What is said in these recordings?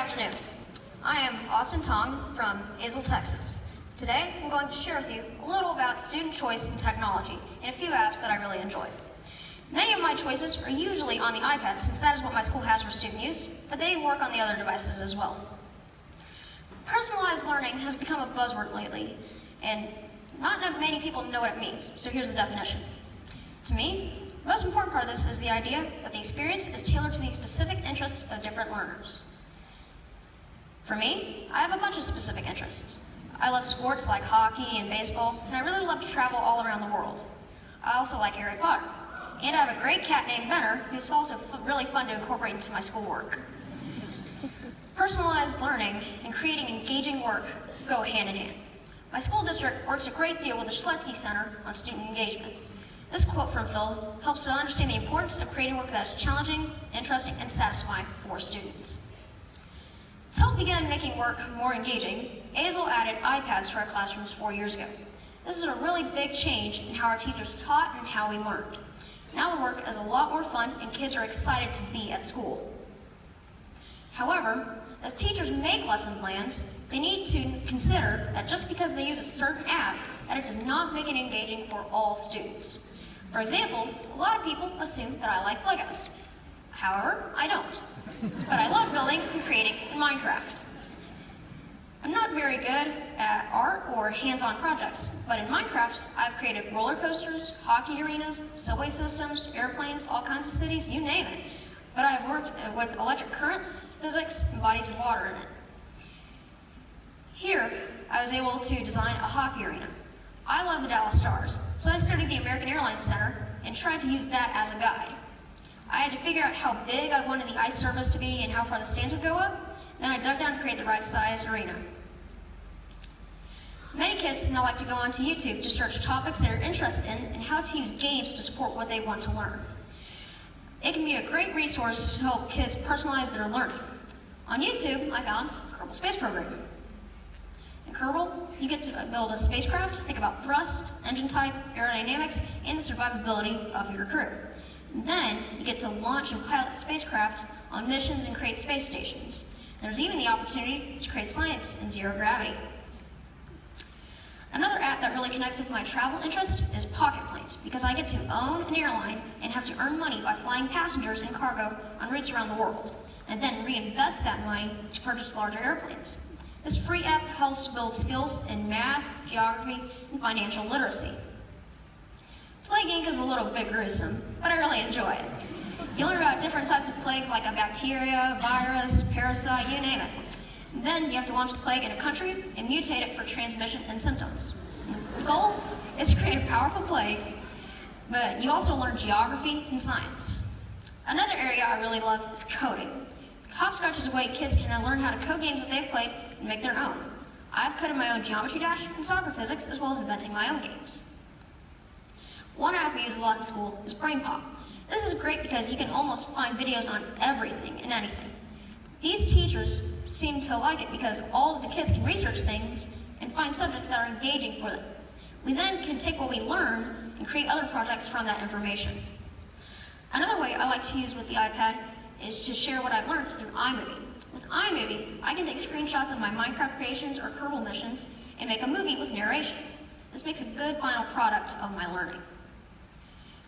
afternoon. I am Austin Tong from Azle, Texas. Today, I'm going to share with you a little about student choice in technology and a few apps that I really enjoy. Many of my choices are usually on the iPad, since that is what my school has for student use, but they work on the other devices as well. Personalized learning has become a buzzword lately, and not many people know what it means, so here's the definition. To me, the most important part of this is the idea that the experience is tailored to the specific interests of different learners. For me, I have a bunch of specific interests. I love sports like hockey and baseball, and I really love to travel all around the world. I also like Harry Potter, and I have a great cat named Benner, who's also really fun to incorporate into my schoolwork. Personalized learning and creating engaging work go hand in hand. My school district works a great deal with the Schletsky Center on student engagement. This quote from Phil helps to understand the importance of creating work that is challenging, interesting, and satisfying for students. To help begin making work more engaging, Azle added iPads to our classrooms 4 years ago. This is a really big change in how our teachers taught and how we learned. Now the work is a lot more fun and kids are excited to be at school. However, as teachers make lesson plans, they need to consider that just because they use a certain app, that it does not make it engaging for all students. For example, a lot of people assume that I like Legos. However, I don't. But I love building and creating in Minecraft. I'm not very good at art or hands-on projects, but in Minecraft, I've created roller coasters, hockey arenas, subway systems, airplanes, all kinds of cities, you name it. But I've worked with electric currents, physics, and bodies of water in it. Here, I was able to design a hockey arena. I love the Dallas Stars, so I studied the American Airlines Center and tried to use that as a guide. I had to figure out how big I wanted the ice surface to be and how far the stands would go up. Then I dug down to create the right size arena. Many kids now like to go onto YouTube to search topics they're interested in and how to use games to support what they want to learn. It can be a great resource to help kids personalize their learning. On YouTube, I found Kerbal Space Program. In Kerbal, you get to build a spacecraft, think about thrust, engine type, aerodynamics, and the survivability of your crew. And then, you get to launch and pilot spacecraft on missions and create space stations. There's even the opportunity to create science in zero gravity. Another app that really connects with my travel interest is Pocket Planes, because I get to own an airline and have to earn money by flying passengers and cargo on routes around the world, and then reinvest that money to purchase larger airplanes. This free app helps to build skills in math, geography, and financial literacy. Plague Inc. is a little bit gruesome, but I really enjoy it. You learn about different types of plagues like a bacteria, virus, parasite, you name it. And then you have to launch the plague in a country and mutate it for transmission and symptoms. The goal is to create a powerful plague, but you also learn geography and science. Another area I really love is coding. Hopscotch is a way kids can learn how to code games that they've played and make their own. I've coded my own Geometry Dash and soccer physics, as well as inventing my own games. One app we use a lot in school is BrainPop. This is great because you can almost find videos on everything and anything. These teachers seem to like it because all of the kids can research things and find subjects that are engaging for them. We then can take what we learn and create other projects from that information. Another way I like to use with the iPad is to share what I've learned through iMovie. With iMovie, I can take screenshots of my Minecraft creations or Kerbal missions and make a movie with narration. This makes a good final product of my learning.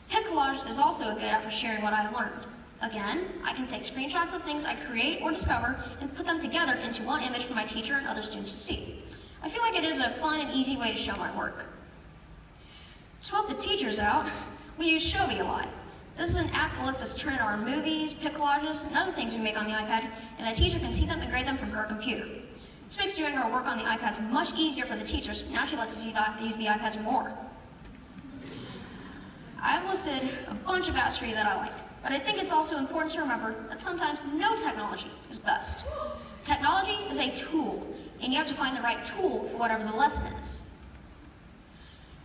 Collage is also a good app for sharing what I've learned. Again, I can take screenshots of things I create or discover and put them together into one image for my teacher and other students to see. I feel like it is a fun and easy way to show my work. To help the teachers out, we use Shovi a lot. This is an app that lets us turn in our movies, pic collages, and other things we make on the iPad, and the teacher can see them and grade them from her computer. This makes doing our work on the iPads much easier for the teachers, and actually lets us use the iPads more. I've listed a bunch of apps for you that I like, but I think it's also important to remember that sometimes no technology is best. Technology is a tool, and you have to find the right tool for whatever the lesson is.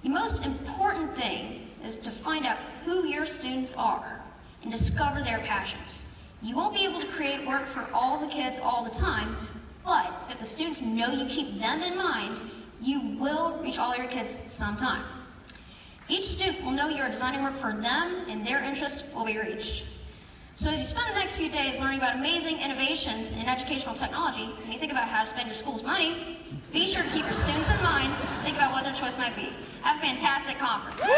The most important thing is to find out who your students are and discover their passions. You won't be able to create work for all the kids all the time, but if the students know you keep them in mind, you will reach all your kids sometime. Each student will know you are designing work for them and their interests will be reached. So as you spend the next few days learning about amazing innovations in educational technology, and you think about how to spend your school's money, be sure to keep your students in mind, think about what their choice might be. Have a fantastic conference.